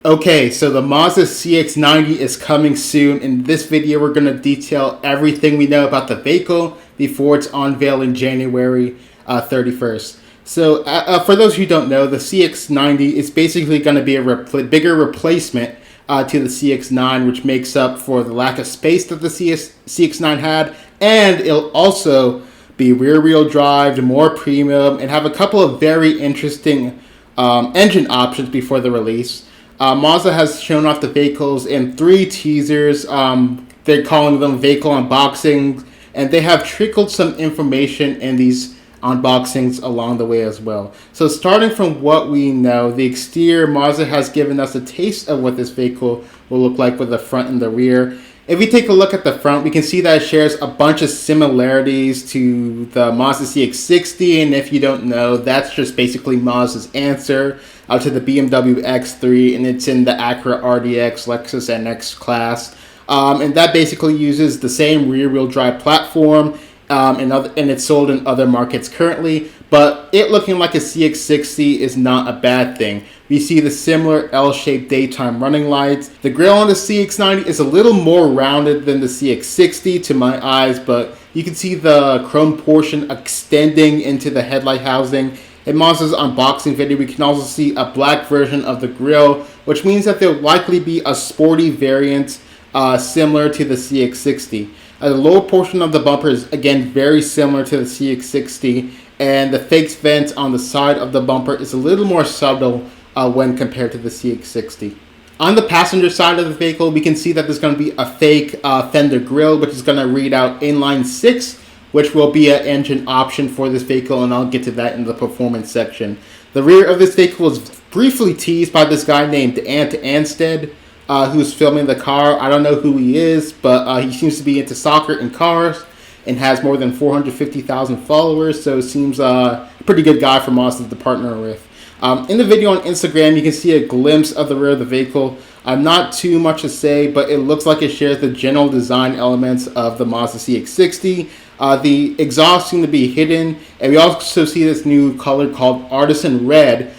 Okay, so the Mazda CX-90 is coming soon. In this video, we're going to detail everything we know about the vehicle before its unveil in January 31st. So for those who don't know, the CX-90 is basically going to be a bigger replacement to the CX-9, which makes up for the lack of space that the CX-9 had, and it'll also be rear-wheel drive, more premium, and have a couple of very interesting engine options before the release. Mazda has shown off the vehicles in 3 teasers. They're calling them vehicle unboxings, and they have trickled some information in these unboxings along the way as well. So starting from what we know, the exterior, Mazda has given us a taste of what this vehicle will look like with the front and the rear. If we take a look at the front, we can see that it shares a bunch of similarities to the Mazda CX-60, and if you don't know, that's just basically Mazda's answer to the BMW X3, and it's in the Acura RDX, Lexus NX class. And that basically uses the same rear-wheel drive platform, and it's sold in other markets currently, but it looking like a CX-60 is not a bad thing. We see the similar L-shaped daytime running lights. The grille on the CX-90 is a little more rounded than the CX-60 to my eyes, but you can see the chrome portion extending into the headlight housing. In Mazda's unboxing video, we can also see a black version of the grille, which means that there will likely be a sporty variant similar to the CX-60. The lower portion of the bumper is again very similar to the CX-60, and the fake vent on the side of the bumper is a little more subtle when compared to the CX-60. On the passenger side of the vehicle, we can see that there's going to be a fake fender grille, which is going to read out inline 6, which will be an engine option for this vehicle, and I'll get to that in the performance section. The rear of this vehicle was briefly teased by this guy named Ant Anstead, who's filming the car. I don't know who he is, but he seems to be into soccer and cars and has more than 450,000 followers, so it seems a pretty good guy for Mazda to partner with. In the video on Instagram, you can see a glimpse of the rear of the vehicle. Not too much to say, but it looks like it shares the general design elements of the Mazda CX-60. The exhaust seem to be hidden, and we also see this new color called Artisan Red,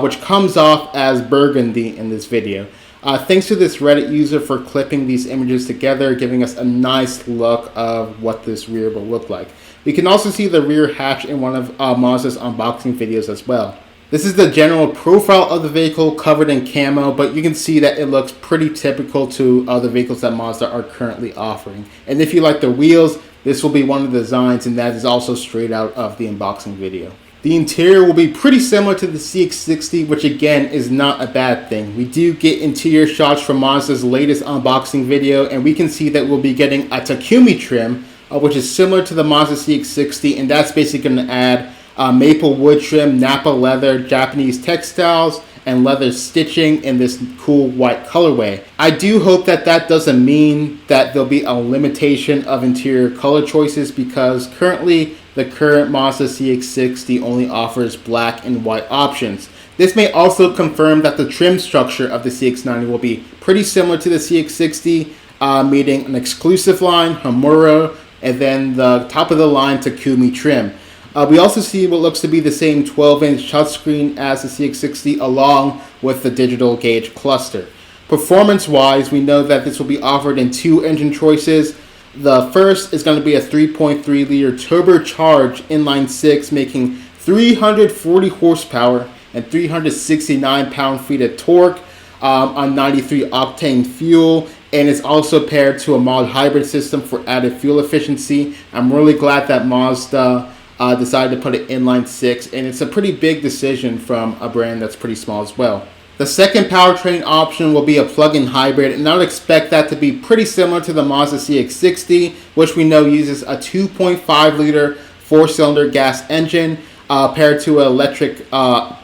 which comes off as burgundy in this video. Thanks to this Reddit user for clipping these images together, giving us a nice look of what this rear will look like. We can also see the rear hatch in one of Mazda's unboxing videos as well. This is the general profile of the vehicle covered in camo, but you can see that it looks pretty typical to other vehicles that Mazda are currently offering. And if you like the wheels, this will be one of the designs, and that is also straight out of the unboxing video. The interior will be pretty similar to the CX-60, which again is not a bad thing. We do get interior shots from Mazda's latest unboxing video, and we can see that we'll be getting a Takumi trim, which is similar to the Mazda CX-60, and that's basically going to add maple wood trim, Napa leather, Japanese textiles, and leather stitching in this cool white colorway. I do hope that that doesn't mean that there'll be a limitation of interior color choices, because currently the current Mazda CX-60 only offers black and white options. This may also confirm that the trim structure of the CX-90 will be pretty similar to the CX-60, meaning an exclusive line, Hamura, and then the top of the line Takumi trim. We also see what looks to be the same 12-inch touchscreen as the CX-60, along with the digital gauge cluster. Performance-wise, we know that this will be offered in 2 engine choices. The first is going to be a 3.3-liter turbocharged inline-6, making 340 horsepower and 369 pound-feet of torque on 93-octane fuel, and it's also paired to a mild hybrid system for added fuel efficiency. I'm really glad that Mazda decided to put it inline 6, and it's a pretty big decision from a brand that's pretty small as well. The second powertrain option will be a plug-in hybrid, and I would expect that to be pretty similar to the Mazda CX-60, which we know uses a 2.5-liter 4-cylinder gas engine paired to an electric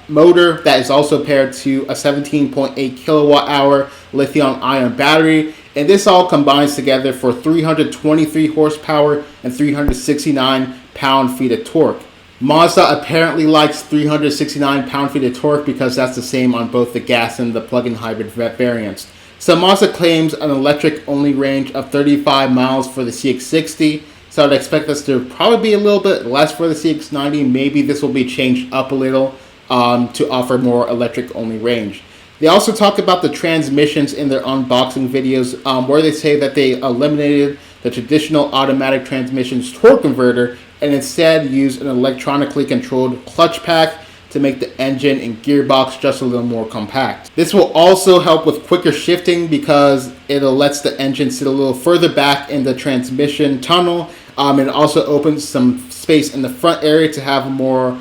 motor that is also paired to a 17.8 kilowatt-hour lithium-ion battery, and this all combines together for 323 horsepower and 369 pound-feet of torque. Mazda apparently likes 369 pound-feet of torque because that's the same on both the gas and the plug-in hybrid variants. So Mazda claims an electric-only range of 35 miles for the CX-60, so I'd expect this to probably be a little bit less for the CX-90. Maybe this will be changed up a little to offer more electric-only range. They also talk about the transmissions in their unboxing videos, where they say that they eliminated the traditional automatic transmission's torque converter and instead used an electronically controlled clutch pack to make the engine and gearbox just a little more compact. This will also help with quicker shifting because it lets the engine sit a little further back in the transmission tunnel. It also opens some space in the front area to have a more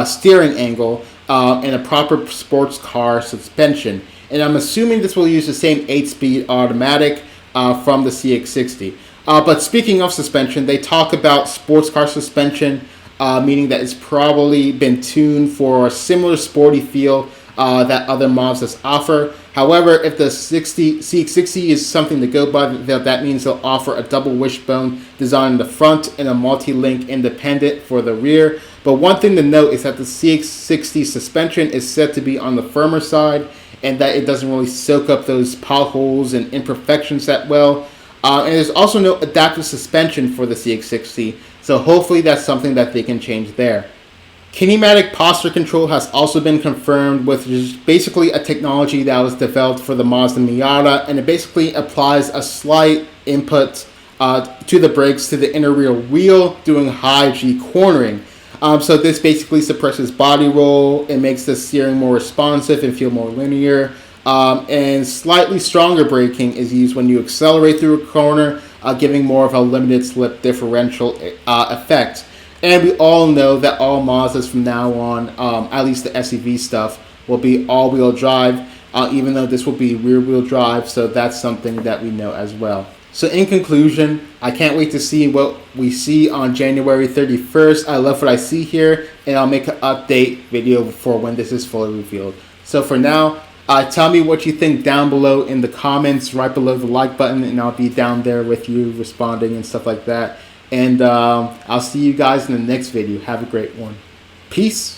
steering angle and a proper sports car suspension. And I'm assuming this will use the same 8-speed automatic from the CX-60. But speaking of suspension, they talk about sports car suspension, meaning that it's probably been tuned for a similar sporty feel that other Mazdas offer. However, if the CX-60 is something to go by, that means they'll offer a double wishbone design in the front and a multi-link independent for the rear. But one thing to note is that the CX-60 suspension is said to be on the firmer side and that it doesn't really soak up those potholes and imperfections that well. And there's also no adaptive suspension for the CX-60, so hopefully that's something that they can change there. Kinematic posture control has also been confirmed, which is basically a technology that was developed for the Mazda Miata, and it basically applies a slight input to the brakes to the inner rear wheel doing high G cornering. So this basically suppresses body roll, it makes the steering more responsive and feel more linear. And slightly stronger braking is used when you accelerate through a corner, giving more of a limited slip differential effect. And we all know that all Mazdas from now on, at least the SUV stuff, will be all-wheel drive, even though this will be rear-wheel drive, so that's something that we know as well. So in conclusion, I can't wait to see what we see on January 31st. I love what I see here, and I'll make an update video for when this is fully revealed. So for now, tell me what you think down below in the comments, right below the like button, and I'll be down there with you responding and stuff like that. And I'll see you guys in the next video. Have a great one. Peace.